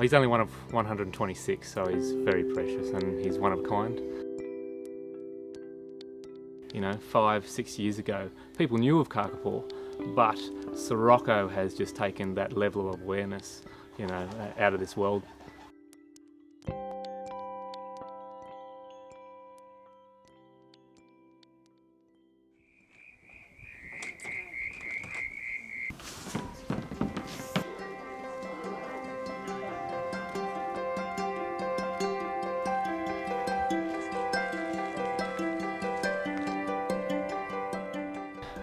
He's only one of 126, so he's very precious and he's one of a kind. You know, 5-6 years ago, people knew of kakapo, but Sirocco has just taken that level of awareness, you know, out of this world.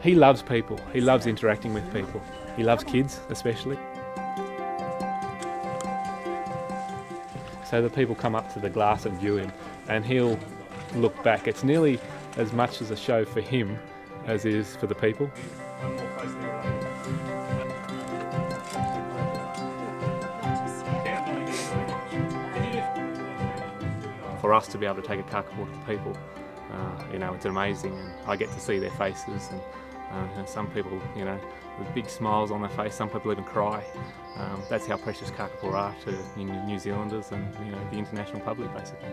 He loves people, he loves interacting with people. He loves kids, especially. So the people come up to the glass and view him, and he'll look back. It's nearly as much as a show for him as it is for the people. For us to be able to take a kakapo to people, you know, it's amazing, and I get to see their faces, and some people, you know, with big smiles on their face, some people even cry. That's how precious kakapo are to New Zealanders and, you know, the international public, basically.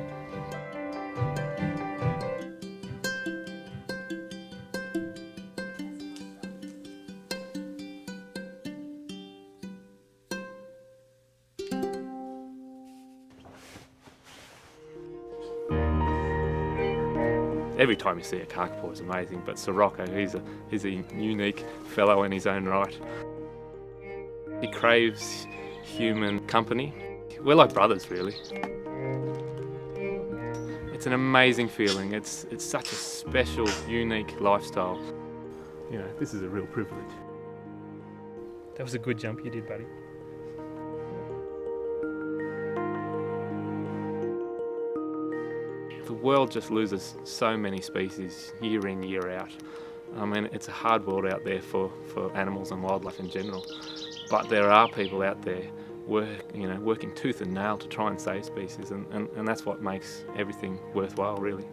Every time you see a kakapo is amazing, but Sirocco, he's a unique fellow in his own right. He craves human company. We're like brothers, really. It's an amazing feeling. It's such a special, unique lifestyle. You know, this is a real privilege. That was a good jump you did, buddy. The world just loses so many species year in, year out. I mean, it's a hard world out there for animals and wildlife in general. But there are people out there working tooth and nail to try and save species, and that's what makes everything worthwhile, really.